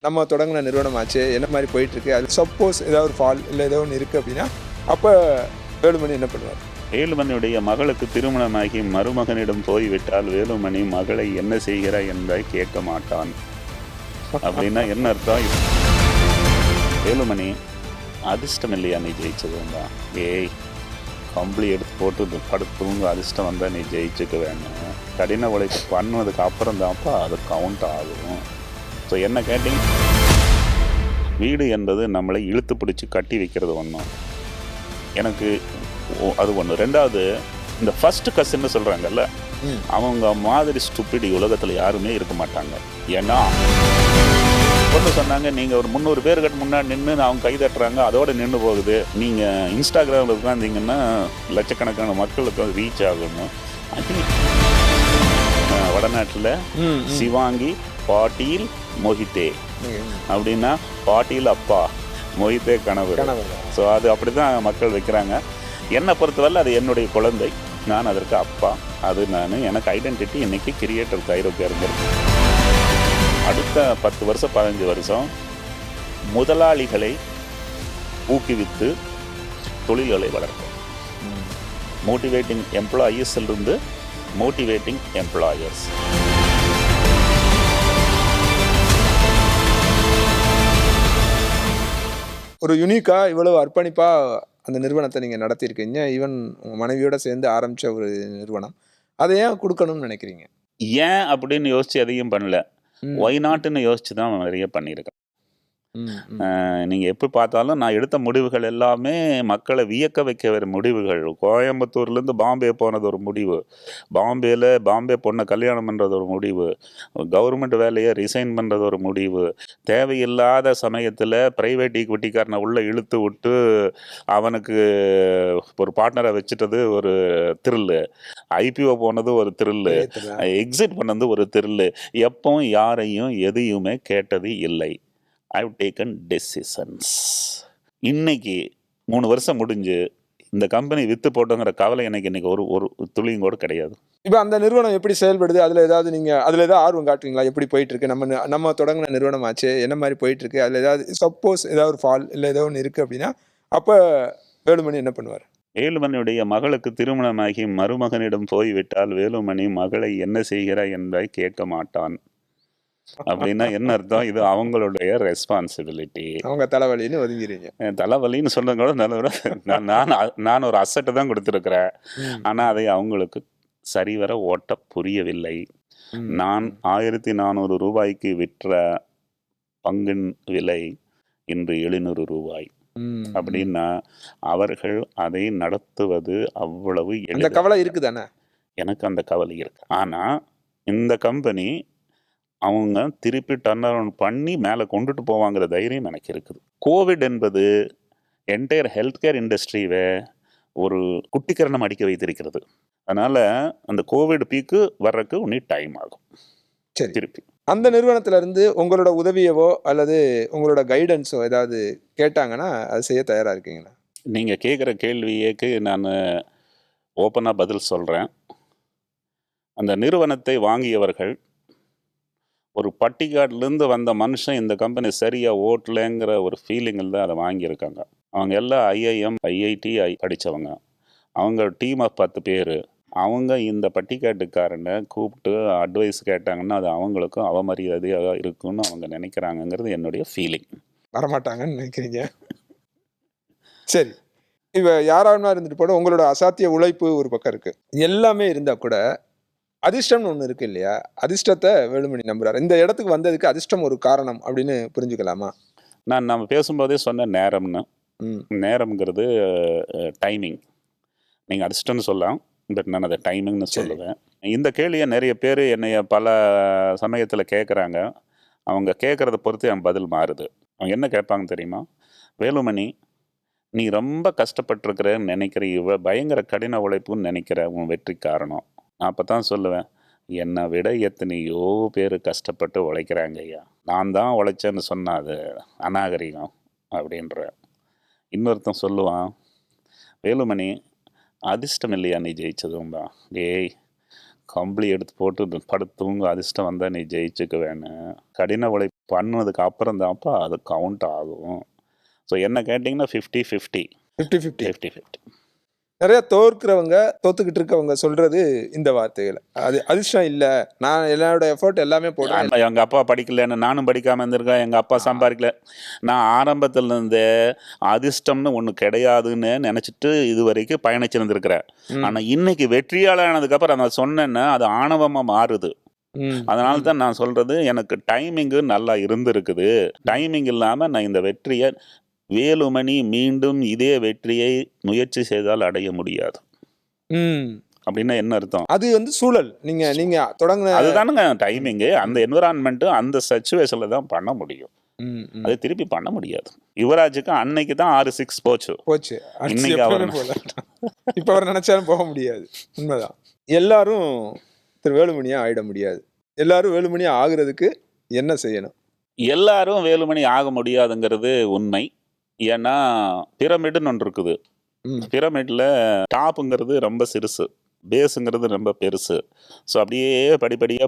நம்ம தொடங்கின நிறுவனமாச்சு என்ன மாதிரி போயிட்டுருக்கு, அது சப்போஸ் ஏதாவது ஒரு ஃபால் இல்லை ஏதோ ஒன்று இருக்குது அப்படின்னா அப்போ வேலுமணி என்ன பண்ணுவார்? வேலுமணியுடைய மகளுக்கு திருமணமாகி மருமகனிடம் போய்விட்டால் வேலுமணி மகளை என்ன செய்கிறாய் என்பதை கேட்க மாட்டான். அப்படின்னா என்ன அர்த்தம்? வேலுமணி அதிர்ஷ்டம் இல்லையா நீ ஜெயிச்சதுண்டா? ஏய், கம்பளி எடுத்து போட்டு படுத்துவங்க அதிர்ஷ்டம் வந்தால் நீ ஜெயிச்சுக்க வேணும். கடின உழைப்பு பண்ணதுக்கு அப்புறம் தான்ப்பா அது கவுண்ட் ஆகும். ஸோ என்ன கேட்டிங்க, வீடு என்பது நம்மளை இழுத்து பிடிச்சி கட்டி வைக்கிறது ஒன்றும், எனக்கு அது ஒன்று. ரெண்டாவது, இந்த ஃபஸ்ட்டு கசின்னு சொல்கிறாங்கல்ல, அவங்க மாதிரி ஸ்டூபிட் உலகத்தில் யாருமே இருக்க மாட்டாங்க. ஏன்னா ஒன்று சொன்னாங்க, நீங்கள் ஒரு 300 பேருக்கு முன்னாடி நின்று அவங்க கை தட்டுறாங்க, அதோடு நின்று போகுது. நீங்கள் இன்ஸ்டாகிராமில் உட்காந்திங்கன்னா லட்சக்கணக்கான மக்களுக்கு ரீச் ஆகணும். வடநாட்டில் சிவாங்கி பாட்டீல் மொஹித்தே அப்படின்னா பாட்டீல் அப்பா, மொஹித்தே கணவர். ஸோ அது அப்படி தான் மக்கள் வைக்கிறாங்க. என்னை பொறுத்தவரை அது என்னுடைய குழந்தை, நான் அதற்கு அப்பா. அது எனக்கு ஐடென்டிட்டி இன்றைக்கி கிரியேட்டர் கைரோக்கு இருந்திருக்கு. அடுத்த 10 வருஷம் 15 வருஷம் முதலாளிகளை ஊக்குவித்து தொழில்களை வளர்க்கும். மோட்டிவேட்டிங் எம்ப்ளாயீஸிலிருந்து மோட்டிவேட்டிங் எம்ப்ளாயர்ஸ். ஒரு யூனிக்காக இவ்வளவு அர்ப்பணிப்பாக அந்த நிறுவனத்தை நீங்கள் நடத்தியிருக்கீங்க. ஈவன் உங்கள் மனைவியோடு சேர்ந்து ஆரம்பித்த ஒரு நிறுவனம், அதை ஏன் கொடுக்கணும்னு நினைக்கிறீங்க? ஏன் அப்படின்னு யோசித்து எதையும் பண்ணல, ஒய் நாட்டுன்னு யோசித்து தான் நிறைய பண்ணியிருக்கேன். நீங்கள் எப்படி பார்த்தாலும் நான் எடுத்த முடிவுகள் எல்லாமே மக்களை வியக்க வைக்க முடிவுகள். கோயம்புத்தூர்லேருந்து பாம்பே போனது ஒரு முடிவு, பாம்பே பொண்ணை கல்யாணம் பண்ணுறது ஒரு முடிவு, கவர்மெண்ட் வேலையை ரிசைன் பண்ணுறது ஒரு முடிவு, தேவையில்லாத சமயத்தில் ப்ரைவேட் ஈக்விட்டிக்காரனை உள்ளே இழுத்து விட்டு அவனுக்கு ஒரு பார்ட்னரை வச்சுட்டது ஒரு த்ரில்லு, ஐபிஓ போனது ஒரு த்ரில்லு, எக்ஸிட் பண்ணது ஒரு த்ரில்லு. எப்பவும் யாரையும் எதையுமே கேட்டது இல்லை. I've taken decisions. இன்னைக்கு 3 வருஷம் முடிஞ்சு இந்த கம்பெனி விற்று போட்டோங்கிற கவலை எனக்கு இன்னைக்கு ஒரு துளியும் கூட கிடையாது. இப்போ அந்த நிறுவனம் எப்படி செயல்படுது, அதில் ஏதாவது நீங்கள் அதில் ஏதாவது ஆர்வம் காட்டுவீங்களா? எப்படி போயிட்டுருக்கு, நம்ம தொடங்கின நிறுவனமாச்சு என்ன மாதிரி போயிட்டுருக்கு, அதில் ஏதாவது சப்போஸ் ஏதாவது ஒரு ஃபால் இல்லை ஏதோ ஒன்று இருக்குது அப்படின்னா அப்போ வேலுமணி என்ன பண்ணுவார்? வேலுமணியுடைய மகளுக்கு திருமணமாகி மருமகனிடம் போய்விட்டால் வேலுமணி மகளை என்ன செய்கிறாய் என்பதை கேட்க மாட்டான். அப்படின்னா என்ன அர்த்தம்? இது அவங்களுடைய ரெஸ்பான்சிபிலிட்டி. அவங்க தலைவலின்னு ஒதுங்கிறீங்க. தலைவலின்னு சொல்றது கூட நல்ல, நான் ஒரு அசட்டை தான் கொடுத்துருக்குறேன். ஆனால் அதை அவங்களுக்கு சரிவர ஓட்ட புரியவில்லை. நான் 1400 ரூபாய்க்கு விற்ற பங்கின் விலை இன்று 700 ரூபாய். அப்படின்னா அவர்கள் அதை நடத்துவது அவ்வளவு அந்த கவலை இருக்குதானே? எனக்கு அந்த கவலை இருக்கு. ஆனால் இந்த கம்பெனி அவங்க திருப்பி டர்ன் அரவுண்ட் பண்ணி மேலே கொண்டுட்டு போவாங்கிற தைரியம் எனக்கு இருக்குது. கோவிட் என்பது என்டையர் ஹெல்த் கேர் இண்டஸ்ட்ரியை ஒரு குட்டிக்கரணம் அடிக்க வைத்திருக்கிறது. அதனால் அந்த கோவிட் பீக்கு வர்றதுக்கு இன்னும் டைம் ஆகும். சரி, திருப்பி அந்த நிறுவனத்திலேருந்து உங்களோட உதவியவோ அல்லது உங்களோட கைடன்ஸோ ஏதாவது கேட்டாங்கன்னா அது செய்ய தயாராக இருக்கீங்களா? நீங்கள் கேட்குற கேள்வியேக்கு நான் ஓப்பனாக பதில் சொல்கிறேன். அந்த நிறுவனத்தை வாங்கியவர்கள் ஒரு பட்டிக்காட்டிலேருந்து வந்த மனுஷன் இந்த கம்பெனி சரியாக ஓட்டலைங்கிற ஒரு ஃபீலிங்கில் தான் அதை வாங்கியிருக்காங்க. அவங்க எல்லாம் ஐஐஎம் ஐஐடி படித்தவங்க. அவங்க டீம் ஆஃப் 10 பேர். அவங்க இந்த பட்டிக்காட்டுக்காரனை கூப்பிட்டு அட்வைஸ் கேட்டாங்கன்னா அது அவங்களுக்கும் அவமரியாதையாக இருக்குன்னு அவங்க நினைக்கிறாங்கங்கிறது என்னுடைய ஃபீலிங். வரமாட்டாங்கன்னு நினைக்கிறீங்க? சரி, இப்போ யாராவது இருந்துட்டு போட உங்களோட அசாத்திய உழைப்பு ஒரு பக்கம் இருக்குது, எல்லாமே இருந்தால் கூட அதிர்ஷ்டம்னு ஒன்று இருக்குது இல்லையா? அதிர்ஷ்டத்தை வேலுமணி நம்புறாரு. இந்த இடத்துக்கு வந்ததுக்கு அதிர்ஷ்டம் ஒரு காரணம் அப்படின்னு புரிஞ்சுக்கலாமா? நம்ம பேசும்போதே சொன்ன நேரம்னு, நேரம்ங்கிறது டைமிங். நீங்கள் அதிர்ஷ்டம்னு சொல்லலாம், பட் நான் அதை டைமிங்னு சொல்லுவேன். இந்த கேள்வியை நிறைய பேர் என்னைய பல சமயத்தில் கேட்குறாங்க. அவங்க கேட்குறத பொறுத்து என் பதில் மாறுது. அவங்க என்ன கேட்பாங்க தெரியுமா? வேலுமணி, நீ ரொம்ப கஷ்டப்பட்டுருக்கிறன்னு நினைக்கிற, பயங்கர கடின உழைப்புன்னு நினைக்கிற உன் வெற்றி காரணம். நான் அப்போ தான் சொல்லுவேன், என்னை விட எத்தனையோ பேர் கஷ்டப்பட்டு உழைக்கிறாங்க ஐயா, நான் தான் உழைச்சேன்னு சொன்னால் அது அநாகரிகம் அப்படின்ற. இன்னொருத்தன் சொல்லுவான், வேலுமணி அதிர்ஷ்டம் இல்லையா நீ ஜெயிச்சதும்பா? ஏய், கம்பளி எடுத்து போட்டு படுத்துவங்க அதிர்ஷ்டம் வந்தால் நீ ஜெயிச்சுக்க வேணும். கடின உழைப்பு பண்ணதுக்கு அப்புறம் தான்ப்பா அது கவுண்ட் ஆகும். ஸோ என்ன கேட்டிங்கன்னா 50-50 50-50. நிறைய தோத்துக்கிட்டு இருக்கவங்க சொல்றது இந்த வார்த்தைகள். அது அதிர்ஷ்டம் இல்ல, நான் என்னோட எஃபோர்ட் எல்லாமே போடுறேன். எங்கள் அப்பா படிக்கலன்னு நானும் படிக்காமல் இருந்திருக்கேன், எங்கள் அப்பா சம்பாதிக்கல. நான் ஆரம்பத்துல இருந்தே அதிர்ஷ்டம்னு ஒன்று கிடையாதுன்னு நினச்சிட்டு இது வரைக்கும் பயணிச்சிருந்துருக்கிறேன். ஆனால் இன்னைக்கு வெற்றியாளர் நான் சொன்னேன்னா அது ஆணவமாக மாறுது. அதனால தான் நான் சொல்றது, எனக்கு டைமிங்கு நல்லா இருந்திருக்குது. டைமிங் இல்லாமல் நான் இந்த வெற்றியை வேலுமணி மீண்டும் இதே வெற்றியை முயற்சி செய்தால் அடைய முடியாது. அப்படின்னா என்ன அர்த்தம்? அது வந்து சூழல். நீங்க தொடங்க அதுதானுங்க டைமிங்கு. அந்த என்விரான்மெண்ட் அந்த சிச்சுவேஷன்ல தான் பண்ண முடியும். அது திருப்பி பண்ண முடியாது. யுவராஜுக்கு அன்னைக்கு தான் 6-6 போச்சு. இன்னைக்கு இப்ப அவர் நினைச்சாலும் போக முடியாது. உண்மைதான். எல்லாரும் திரு வேலுமணியா ஆயிட முடியாது. எல்லாரும் வேலுமணியா ஆகுறதுக்கு என்ன செய்யணும்? எல்லாரும் வேலுமணி ஆக முடியாதுங்கிறது உண்மை. ஏன்னா பிரமிடுன்னு ஒன்று இருக்குது. பிரமிட்ல டாப்புங்கிறது ரொம்ப சிறுசு, பேஸுங்கிறது ரொம்ப பெருசு. ஸோ அப்படியே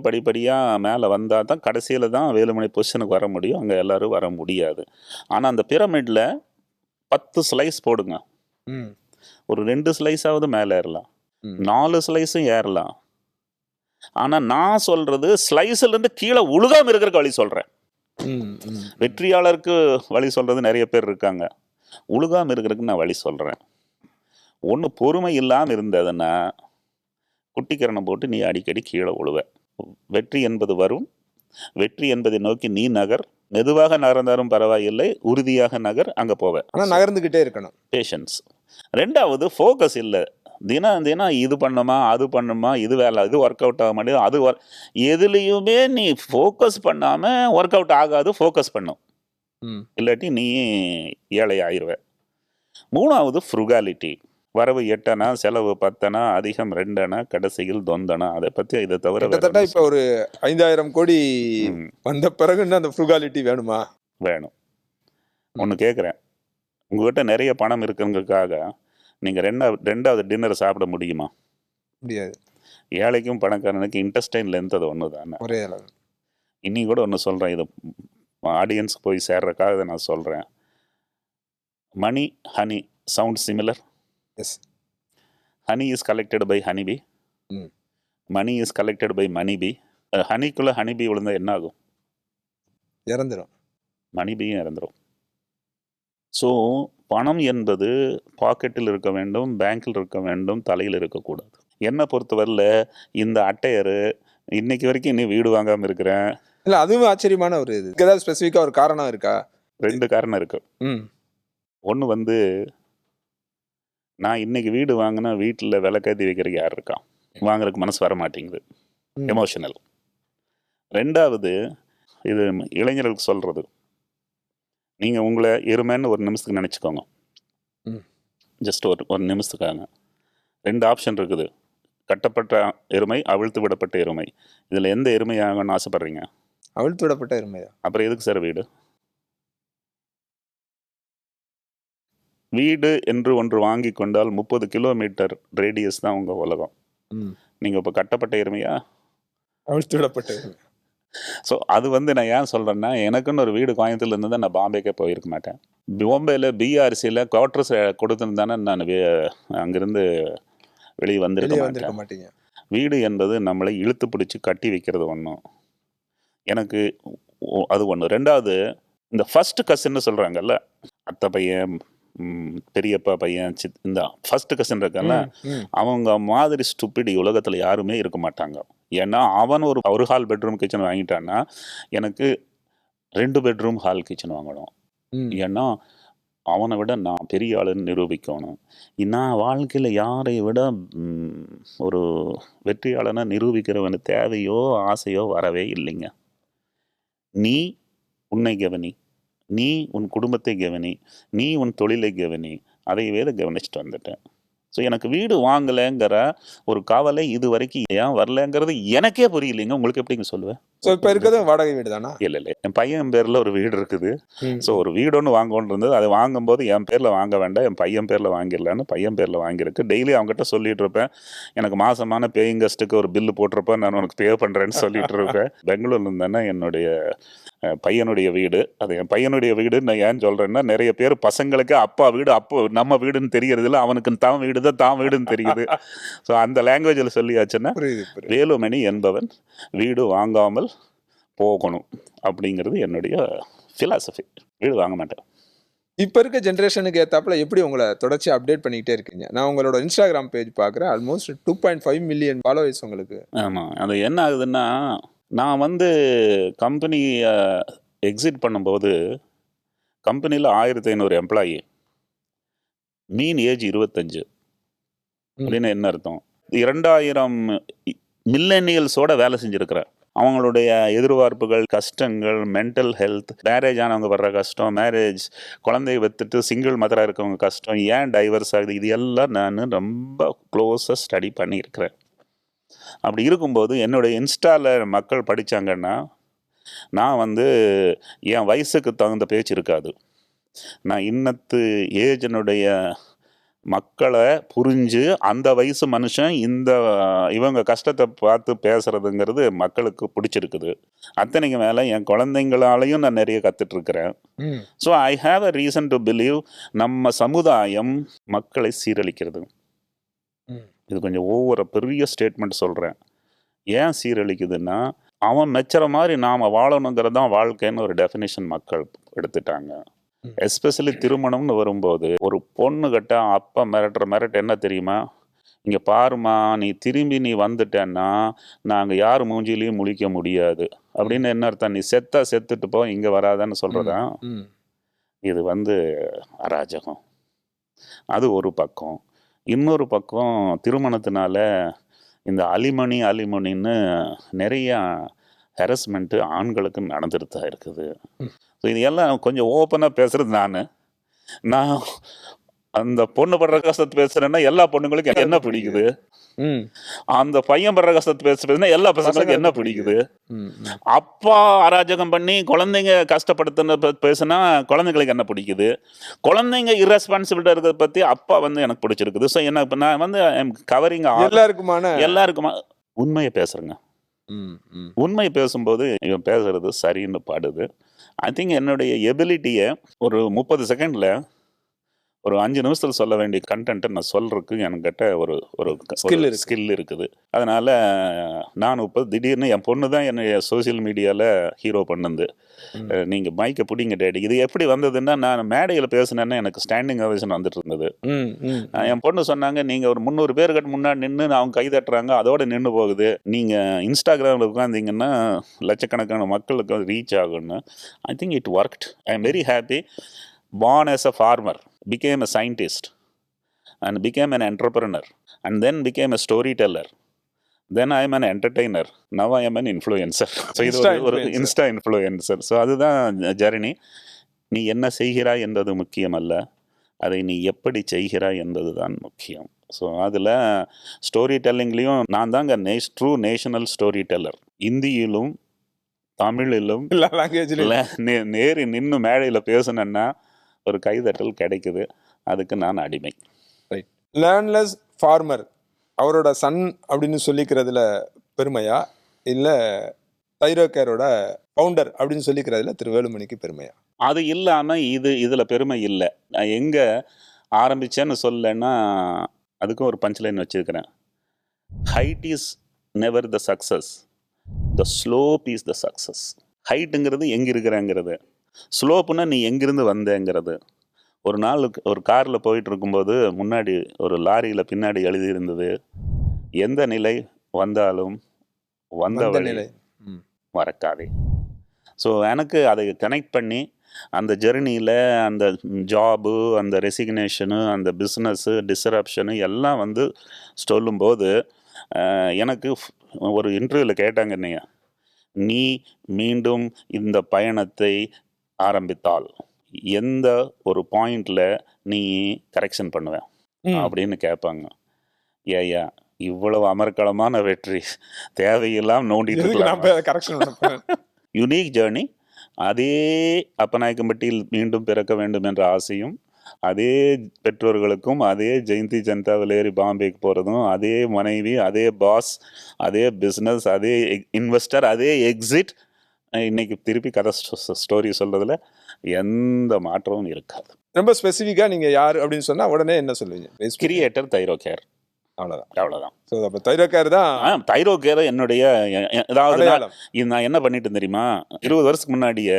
படிப்படியாக மேலே வந்தால் தான் கடைசியில் தான் வேலுமணி பொசிஷனுக்கு வர முடியும். அங்கே எல்லோரும் வர முடியாது. ஆனால் அந்த பிரமிடில் 10 ஸ்லைஸ் போடுங்க, ஒரு 2 ஸ்லைஸாவது மேலே ஏறலாம், 4 ஸ்லைஸும் ஏறலாம். ஆனால் நான் சொல்கிறது ஸ்லைஸ்லேருந்து கீழே உழுகாமல் இருக்கிறக்கு வழி சொல்கிறேன். வெற்றியாளருக்கு வழி சொல்கிறது நிறைய பேர் இருக்காங்க, உழுகாமல் இருக்கிறதுக்கு நான் வழி சொல்கிறேன். ஒன்று, பொறுமை இல்லாமல் இருந்ததுன்னா குட்டிக்கரணம் போட்டு நீ அடிக்கடி கீழே உழுவ. வெற்றி என்பது வரும். வெற்றி என்பதை நோக்கி நீ நகர். மெதுவாக நகர்ந்தாலும் பரவாயில்லை, உறுதியாக நகர், அங்கே போவேன். ஆனால் நகர்ந்துக்கிட்டே இருக்கணும். பேஷன்ஸ். ரெண்டாவது, ஃபோக்கஸ் இல்லை. தினம் இது பண்ணுமா, அது பண்ணுமா, இது வேலை, இது ஒர்க் அவுட் ஆக மாட்டேது, அது எதுலேயுமே நீ ஃபோக்கஸ் பண்ணாமல் ஒர்க் அவுட் ஆகாது. ஃபோக்கஸ் பண்ணும், இல்லாட்டி நீ ஏழை ஆயிடுவ. மூணாவது, ஃப்ருகாலிட்டி. வரவு 8 அணா, செலவு 10 அணா, அதிகம் 2 அணா, கடைசியில் தொந்தனா. அதை பற்றி இதை தவிர இப்போ ஒரு 5000 கோடி வந்த பிறகு அந்த ஃப்ருகாலிட்டி வேணுமா? வேணும். ஒன்று கேட்குறேன், உங்ககிட்ட நிறைய பணம் இருக்குங்கிறதுக்காக நீங்கள் ரெண்டாவது டின்னர் சாப்பிட முடியுமா? முடியாது. ஏழைக்கும் பணக்காரனுக்கு இன்டெஸ்டைன் லென்த் அது ஒன்று தானே, ஒரே அளவு. இன்னி கூட ஒன்று சொல்கிறேன், இது ஆடியன்ஸ்க்கு போய் சேர்றதுக்காக நான் சொல்கிறேன். Money, honey sound similar. Yes. Honey is collected by honeybee. Money is collected by moneybee. ஹனிக்குள்ள ஹனிபி விழுந்தா என்ன ஆகும்? இறந்துடும். மணிபியும் இறந்துடும். ஸோ பணம் என்பது பாக்கெட்டில் இருக்க வேண்டும், பேங்கில் இருக்க வேண்டும், தலையில் இருக்கக்கூடாது. என்னை பொறுத்தவரையில் இந்த அட்டையர் இன்னைக்கு வரைக்கும் இன்னும் வீடு வாங்காமல் இருக்கிறேன். இல்லை, அதுவும் ஆச்சரியமான ஒரு இது. ஏதாவது ஸ்பெசிஃபிக்காக ஒரு காரணம் இருக்கா? 2 காரணம் இருக்கு. ஒன்று நான் இன்னைக்கு வீடு வாங்கினா வீட்டில் விளக்கேற்றி வைக்கிறதுக்கு யார் இருக்கா? வாங்குறதுக்கு மனசு வர மாட்டேங்குது, எமோஷனல். ரெண்டாவது, இது இளைஞர்களுக்கு சொல்கிறது, நீங்கள் உங்களை எருமைன்னு ஒரு நிமிஷத்துக்கு நினச்சிக்கோங்க, ஜஸ்ட் ஒரு நிமிஷத்துக்காக. 2 ஆப்ஷன் இருக்குது, கட்டப்பட்ட எருமை, அவிழ்த்து விடப்பட்ட எருமை. இதில் எந்த எருமை ஆகணும்னு ஆசைப்பட்றீங்க? அவிழ்த்து விடப்பட்ட எருமையா? அப்புறம் எதுக்கு சார் வீடு? வீடு என்று ஒன்று வாங்கி கொண்டால் 30 கிலோமீட்டர் ரேடியஸ் தான் உங்கள் உலகம். நீங்கள் இப்போ கட்டப்பட்ட எருமையா, அவிழ்த்து விடப்பட்ட எருமை? ஸோ அது நான் ஏன் சொல்கிறேன்னா, எனக்குன்னு ஒரு வீடு கோயம்புத்தூர்ல இருந்து தான் நான் பாம்பேக்கே போயிருக்க மாட்டேன். பாம்பேயில் பிஆர்சியில் குவார்ட்டர்ஸ் கொடுத்துருந்தானே நான் அங்கேருந்து வெளியே வந்திருக்க மாட்டேங்க. வீடு என்பது நம்மளை இழுத்து பிடிச்சி கட்டி வைக்கிறது ஒன்றும், எனக்கு அது ஒன்று. ரெண்டாவது, இந்த ஃபர்ஸ்ட் கசின்னு சொல்கிறாங்கல்ல, அத்தை பையன், பெரியப்பா பையன், இந்த ஃபர்ஸ்ட் கசின் இருக்கல, அவங்க மாதிரி ஸ்டூபிட் உலகத்தில் யாருமே இருக்க மாட்டாங்க. ஏன்னா அவன் ஒரு ஹால் பெட்ரூம் கிச்சன் வாங்கிட்டான்னா எனக்கு 2 பெட்ரூம் ஹால் கிச்சன் வாங்கணும். ஏன்னா அவனை விட நான் பெரிய ஆளுன்னு நிரூபிக்கணும். நான் வாழ்க்கையில் யாரை விட ஒரு வெற்றியாளனை நிரூபிக்கிறவனு தேவையோ ஆசையோ வரவே இல்லைங்க. நீ உன்னை கவனி, நீ உன் குடும்பத்தை கவனி, நீ உன் தொழிலை கவனி, அதை வேற கவனிச்சுட்டு வந்துட்டேன். ஸோ எனக்கு வீடு வாங்கலைங்கிற ஒரு கவலை இது வரைக்கும் ஏன் வரலைங்கிறது எனக்கே புரியலைங்க. உங்களுக்கு எப்படிங்க சொல்லுவேன்? ஸோ இப்போ இருக்கிறது வாடகை வீடு தானா? இல்லை என் பையன் பேரில் ஒரு வீடு இருக்குது. ம். ஸோ ஒரு வீடு ஒன்று வாங்கணுன்னு இருந்தது. அது வாங்கும்போது என் பேரில் வாங்க வேண்டாம், என் பையன் பேரில் வாங்கிடலான்னு பையன் பேரில் வாங்கியிருக்கு. டெய்லி அவங்ககிட்ட சொல்லிட்டு இருப்பேன், எனக்கு மாசமான பேயிங் கெஸ்ட்டுக்கு ஒரு பில்லு போட்டிருப்பேன், நான் உனக்கு பே பண்ணுறேன்னு சொல்லிட்டு இருப்பேன். பெங்களூர்ல இருந்தானே என்னுடைய பையனுடைய வீடு. அது என் பையனுடைய வீடு. நான் ஏன் சொல்கிறேன்னா, நிறைய பேர் பசங்களுக்கு அப்பா வீடு, அப்போ நம்ம வீடுன்னு தெரியறதில்ல, அவனுக்கு தான் வீடு தான் வீடுன்னு தெரியுது. ஸோ அந்த லாங்குவேஜில் சொல்லியாச்சுன்னா, புரியுது புரியுது. வேலுமணி என்பவன் வீடு வாங்காமல் போகணும் அப்படிங்கிறது என்னுடைய ஃபிலாசபி. வீடு வாங்க மாட்டேன். இப்போ இருக்க ஜென்ரேஷனுக்கு ஏற்றாப்புல எப்படி உங்களை தொடர்ச்சி அப்டேட் பண்ணிக்கிட்டே இருக்கீங்க? நான் உங்களோட இன்ஸ்டாகிராம் பேஜ் பார்க்குறேன். ஆல்மோஸ்ட் 2.5 மில்லியன் ஃபாலோவர்ஸ் உங்களுக்கு. ஆமாம். அது என்ன ஆகுதுன்னா, நான் வந்து கம்பெனி எக்ஸிட் பண்ணும்போது கம்பெனியில் 1500 எம்ப்ளாயி, மீன் ஏஜ் 25. அப்படின்னு என்ன அர்த்தம்? 2000 மில்லேனியல்ஸோட வேலை செஞ்சுருக்கிறேன். அவங்களுடைய எதிர்பார்ப்புகள், கஷ்டங்கள், மென்டல் ஹெல்த், மேரேஜ் ஆனவங்க வர்ற கஷ்டம், மேரேஜ் குழந்தைய பெற்றுட்டு சிங்கிள் மதராக இருக்கவங்க கஷ்டம், ஏன் டைவர்ஸ் ஆகுது, இது எல்லாம் நான் ரொம்ப க்ளோஸாக ஸ்டடி பண்ணியிருக்கிறேன். அப்படி இருக்கும்போது என்னுடைய இன்ஸ்டாவில் மக்கள் படித்தாங்கன்னா, நான் வந்து என் வயசுக்கு தகுந்த பேச்சு இருக்காது. நான் இன்னத்து ஏஜனுடைய மக்களை புரிஞ்சு அந்த வயசு மனுஷன் இவங்க கஷ்டத்தை பார்த்து பேசுறதுங்கிறது மக்களுக்கு பிடிச்சிருக்குது. அத்தனைக்கு மேலே என் குழந்தைங்களாலையும் நான் நிறைய கற்றுட்ருக்கிறேன். So I have a reason to believe நம்ம சமுதாயம் மக்களை சீரழிக்கிறது. இது கொஞ்சம் ஒவ்வொரு பெரிய ஸ்டேட்மெண்ட் சொல்கிறேன். ஏன் சீரழிக்குதுன்னா, அவன் மெச்சுற மாதிரி நாம் வாழணுங்கிறது தான் வாழ்க்கைன்னு ஒரு டெஃபினேஷன் மக்கள் எடுத்துட்டாங்க. எஸ்பெஷலி திருமணம்னு வரும்போது ஒரு பொண்ணுகிட்ட அப்பா மிரட்டு என்ன தெரியுமா, இங்கே பாருமா, நீ திரும்பி வந்துட்டேன்னா நாங்கள் யார் மூஞ்சிலையும் முழிக்க முடியாது அப்படின்னு. என்ன அர்த்தம்? நீ செத்துட்டு போ, இங்கே வராதான்னு சொல்கிறதா? இது வந்து அராஜகம். அது ஒரு பக்கம். இன்னொரு பக்கம், திருமணத்தினால இந்த அலிமணின்னு நிறையா ஹெரஸ்மெண்ட்டு ஆண்களுக்கு நடந்துட்டு தான் இருக்குது. ஸோ இது எல்லாம் கொஞ்சம் ஓப்பனாக பேசுகிறது நான் அந்த பொண்ணு படுற கஷ்டத்தை பேசுகிறேன்னா எல்லா பொண்ணுங்களுக்கும் என்ன பிடிக்குது, அந்த பையன் படுற கஷ்டத்தை பேசுறதுன்னா எல்லா பசங்களுக்கும் என்ன பிடிக்குது. அப்பா அராஜகம் பண்ணி குழந்தைங்க கஷ்டப்படுத்துன்னு பேசுனா குழந்தைங்களுக்கு என்ன பிடிக்குது, குழந்தைங்க இரஸ்பான்சிபிலிட்டி இருக்கிறத பற்றி அப்பா வந்து எனக்கு பிடிச்சிருக்குது. ஸோ என்ன, இப்போ நான் வந்து கவரிங் எல்லாருக்குமா உண்மையை பேசுகிறேங்க. உண்மை பேசும்போது இவன் பேசுறது சரின்னு பாடுது. ஐ திங்க் என்னுடைய எபிலிட்டியை ஒரு 30 செகண்டில் ஒரு 5 நிமிஷத்தில் சொல்ல வேண்டிய கண்டென்ட்டை நான் சொல்கிறதுக்கு என்கிட்ட ஒரு ஸ்கில் இருக்குது. அதனால் நான் இப்போ திடீர்னு என் பொண்ணு தான் என்னை சோசியல் மீடியாவில் ஹீரோ பண்ணுது. நீங்கள் மைக்கை பிடிங்க டேடி. இது எப்படி வந்ததுன்னா, நான் மேடையில் பேசினேன்னா எனக்கு ஸ்டாண்டிங் ஓவேஷன் வந்துட்டு இருந்தது. என் பொண்ணு சொன்னாங்க, நீங்கள் ஒரு 300 பேருக்கு முன்னாடி நின்று அவங்க கை தட்டுறாங்க, அதோட நின்று போகுது. நீங்கள் இன்ஸ்டாகிராமில் உட்காந்திங்கன்னா லட்சக்கணக்கான மக்களுக்கு ரீச் ஆகும்னு. I think it worked. I am very happy. Born as a farmer, became a scientist, and became an entrepreneur, and then became a storyteller. Then I am an entertainer. Now I am an influencer. So இது ஒரு Insta influencer. So அதுதான் journey. நீ என்ன செய்கிறாய் என்பது முக்கியம் அல்ல, அதை நீ எப்படி செய்கிறாய் என்பது தான் முக்கியம். ஸோ அதில் ஸ்டோரி டெல்லிங்லேயும் நான் தாங்க ட்ரூ நேஷனல் ஸ்டோரி டெல்லர். இந்தியிலும் தமிழிலும் நேரி நின்று மேடையில் பேசுனேன்னா ஒரு கைதட்டல் கிடைக்குது. அதுக்கு நான் அடிமை. லேண்ட்லெஸ் ஃபார்மர் அவரோட சன் அப்படின்னு சொல்லிக்கிறதுல பெருமையா, இல்லை தைரோகேரோட ஃபவுண்டர் அப்படின்னு சொல்லிக்கிறதுல திரு வேலுமணிக்கு பெருமையா? அது இல்லாமல் இதில் பெருமை இல்லை. நான் எங்கே ஆரம்பித்தேன்னு சொல்லலைன்னா அதுக்கும் ஒரு பஞ்ச்லைன் வச்சுருக்கிறேன். Height is never the success, the slope is the success. ஹைட்டுங்கிறது எங்கே இருக்கிறேங்கிறது, ஸ்லோப்புன்னா நீ எங்கிருந்து வந்தேங்கிறது. ஒரு நாள் ஒரு காரில் போயிட்டு இருக்கும்போது முன்னாடி ஒரு லாரியில் பின்னாடி எழுதியிருந்தது, எந்த நிலை வந்தாலும் வந்த வழி மறக்காதே. ஸோ எனக்கு அதை கனெக்ட் பண்ணி அந்த ஜெர்னியில் அந்த ஜாபு, அந்த ரெசிக்னேஷனு, அந்த பிஸ்னஸ்ஸு, டிஸ்ரப்ஷனு எல்லாம் வந்து சொல்லும்போது எனக்கு ஒரு இன்டர்வியூவில் கேட்டாங்க, என்னையா நீ மீண்டும் இந்த பயணத்தை ஆரம்பித்தால் எந்த ஒரு பாயிண்டில் நீ கரெக்ஷன் பண்ணுவேன் அப்படின்னு கேட்பாங்க. ஏயா இவ்வளவு அமர்க்களமான வெற்றி தேவையெல்லாம் நோண்டிட்டு எதுக்கு இருக்கலாம். நான் கரெக்ஷன் பண்ணேன். Unique journey. அதே அப்பநாயக்கம்பட்டியில் மீண்டும் பிறக்க வேண்டும் என்ற ஆசையும், அதே பெற்றோர்களுக்கும், அதே ஜெயந்தி ஜனதாவில் ஏறி பாம்பேக்கு போகிறதும், அதே மனைவி, அதே பாஸ், அதே பிஸ்னஸ், அதே இன்வெஸ்டர், அதே எக்ஸிட். இன்னைக்கு திருப்பி கதை ஸ்டோரி சொல்றதுல எந்த மாற்றமும் இருக்காது. ரொம்ப ஸ்பெசிஃபிக்கா நீங்க யார் அப்படின்னு சொன்னா உடனே என்ன சொல்லுவீங்க? கிரியேட்டர் தைரோகேர், அவ்வளவுதான். அவ்வளோதான். ஸோ அப்போ தைரோகேர் தான் தைரோகேர் என்னுடைய அதாவது அடையாளம். இது நான் என்ன பண்ணிட்டு தெரியுமா, 20 வருஷத்துக்கு முன்னாடியே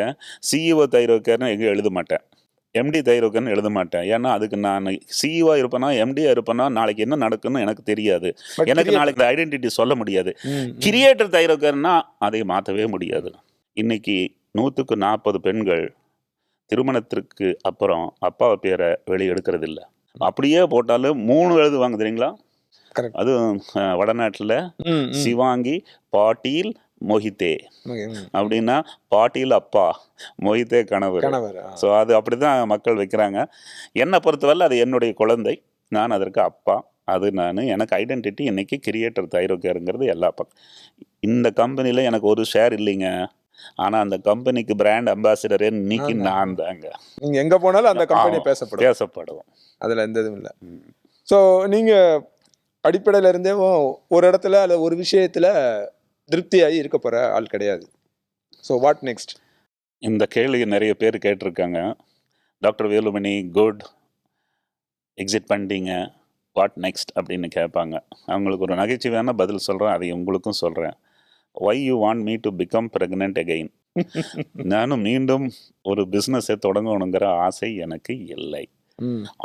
சிஇஓ தைரோகேர்னு எங்கேயும் எழுத மாட்டேன், எம்டி தைரோகர்னு எழுத மாட்டேன். ஏன்னா அதுக்கு நான் சிஇஓ இருப்பேனா எம்டியா இருப்பேனா நாளைக்கு என்ன நடக்குன்னு எனக்கு தெரியாது. எனக்கு நாளைக்கு ஐடென்டிட்டி சொல்ல முடியாது. கிரியேட்டர் தைரோகர்னா அதை மாற்றவே முடியாது. இன்னைக்கு 100க்கு 40 பெண்கள் திருமணத்திற்கு அப்புறம் அப்பாவை பேரை வெளியெடுக்கிறது இல்லை. அப்படியே போட்டாலும் 3 எழுதுவாங்க தெரியுங்களா? அதுவும் வடநாட்டில் சிவாங்கி பாட்டீல் மொஹித்தே அப்படின்னா, பாட்டீல் அப்பா, மொஹித்தே கணவர். ஸோ அது அப்படிதான் மக்கள் வைக்கிறாங்க. என்னை பொறுத்தவரை அது என்னுடைய குழந்தை, நான் அதற்கு அப்பா. அது எனக்கு ஐடென்டிட்டி இன்னைக்கு கிரியேட்டர் தைரோகேருங்கிறது எல்லா பக்கம். இந்த கம்பெனியில் எனக்கு ஒரு ஷேர் இல்லைங்க, ஆனால் அந்த கம்பெனிக்கு பிராண்ட் அம்பாசிடரே இன்னைக்கு நான் தாங்க. நீங்க எங்க போனாலும் அந்த கம்பெனி பேசப்படுவோம், அதுல எந்த இதுவும் இல்லை. ஸோ நீங்க அடிப்படையில இருந்தே ஒரு இடத்துல அல்ல ஒரு விஷயத்துல திருப்தியாகி இருக்க போற ஆள் கிடையாது. So what next? இந்த கேள்வி நிறைய பேர் கேட்டிருக்காங்க. டாக்டர் வேலுமணி குட் எக்ஸிட் பண்ணிட்டீங்க, வாட் நெக்ஸ்ட் அப்படின்னு கேட்பாங்க. அவங்களுக்கு ஒரு நகைச்சுவையான பதில் சொல்கிறேன், அதை உங்களுக்கும் சொல்கிறேன். Why you want me to become pregnant again? நானும் மீண்டும் ஒரு பிஸ்னஸை தொடங்கணுங்கிற ஆசை எனக்கு இல்லை.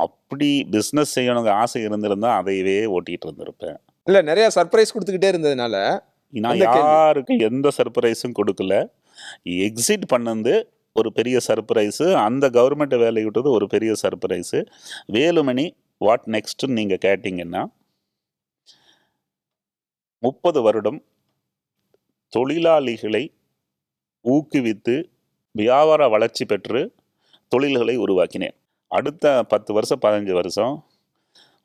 அப்படி பிஸ்னஸ் செய்யணுங்கிற ஆசை இருந்திருந்தா அதையவே ஓட்டிகிட்டு இருந்திருப்பேன். இல்லை, நிறைய சர்ப்ரைஸ் கொடுத்துக்கிட்டே இருந்ததுனால நான் யாருக்கும் எந்த சர்ப்ரைஸும் கொடுக்கல. எக்ஸிட் பண்ணது ஒரு பெரிய சர்ப்ரைஸு, அந்த கவர்மெண்ட் வேலையை விட்டது ஒரு பெரிய சர்ப்ரைஸு. வேலுமணி வாட் நெக்ஸ்ட்னு நீங்கள் கேட்டிங்கன்னா, 30 வருடம் தொழிலாளிகளை ஊக்குவித்து வியாபார வளர்ச்சி பெற்று தொழில்களை உருவாக்கினேன். அடுத்த 10 வருஷம் 15 வருஷம்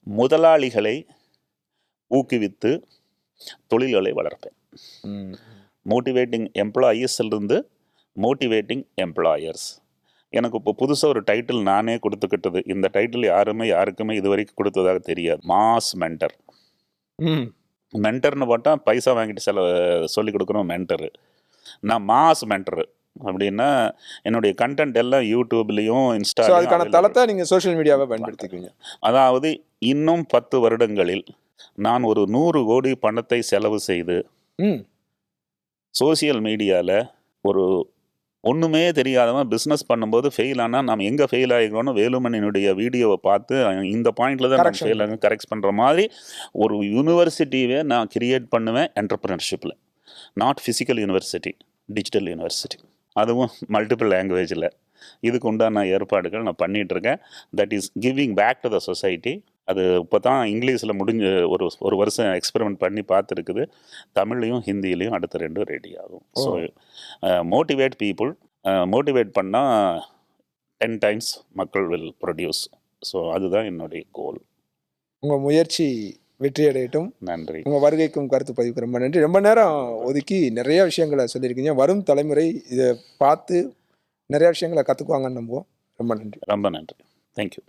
முதலாளிகளை ஊக்குவித்து தொழில்களை வளர்ப்பேன். மோட்டிவேட்டிங் எம்ப்ளாயீஸ்லேருந்து மோட்டிவேட்டிங் எம்ப்ளாயர்ஸ். எனக்கு இப்போ புதுசாக ஒரு டைட்டில் நானே கொடுத்துக்கிட்டது. இந்த டைட்டில் யாருக்குமே இது வரைக்கும் கொடுத்ததாக தெரியாது. Mass mentor. மென்டர்னு போட்டால் பைசா வாங்கிட்டு சொல்லி கொடுக்குறோம் மென்டரு. நான் மாஸ் மென்டரு அப்படின்னா என்னுடைய கண்டென்ட் எல்லாம் யூடியூப்லேயும் இன்ஸ்டாலையும் அதுக்கான தளத்தை நீங்கள் சோஷியல் மீடியாவை பயன்படுத்திக்குவீங்க. அதாவது இன்னும் 10 வருடங்களில் நான் ஒரு 100 கோடி பணத்தை செலவு செய்து சோசியல் மீடியாவில் ஒரு ஒன்றுமே தெரியாதவன் பிஸ்னஸ் பண்ணும்போது ஃபெயில் ஆனால் நம்ம எங்கே ஃபெயில் ஆகிக்கிறோன்னு வேலுமணியினுடைய வீடியோவை பார்த்து இந்த பாயிண்டில் தான் நம்ம ஃபெயில் ஆகும் கரெக்ட் பண்ணுற மாதிரி ஒரு யூனிவர்சிட்டியே நான் கிரியேட் பண்ணுவேன். என்டர்ப்ரனர்ஷிப்பில், not physical university, digital university, அதுவும் மல்டிபிள் லாங்குவேஜில். இதுக்கு உண்டான ஏற்பாடுகள் நான் பண்ணிகிட்ருக்கேன். That is giving back to the society. அது இப்போ தான் இங்கிலீஷில் ஒரு வருஷம் எக்ஸ்பெரிமெண்ட் பண்ணி பார்த்துருக்குது. தமிழ்லையும் ஹிந்திலையும் அடுத்த 2 ரெடி ஆகும். ஸோ மோட்டிவேட் பீப்புள், மோட்டிவேட் பண்ணால் 10 times மக்கள் வில் ப்ரொடியூஸ். ஸோ அதுதான் என்னுடைய கோல். உங்கள் முயற்சி வெற்றி அடையட்டும். நன்றி. உங்கள் வருகைக்கும் கருத்து பதிவுக்கு ரொம்ப நன்றி. ரொம்ப நேரம் ஒதுக்கி நிறைய விஷயங்களை சொல்லியிருக்கீங்க. வரும் தலைமுறை இதை பார்த்து நிறைய விஷயங்களை கற்றுக்குவாங்கன்னு நம்புவோம். ரொம்ப நன்றி. ரொம்ப நன்றி. தேங்க்யூ.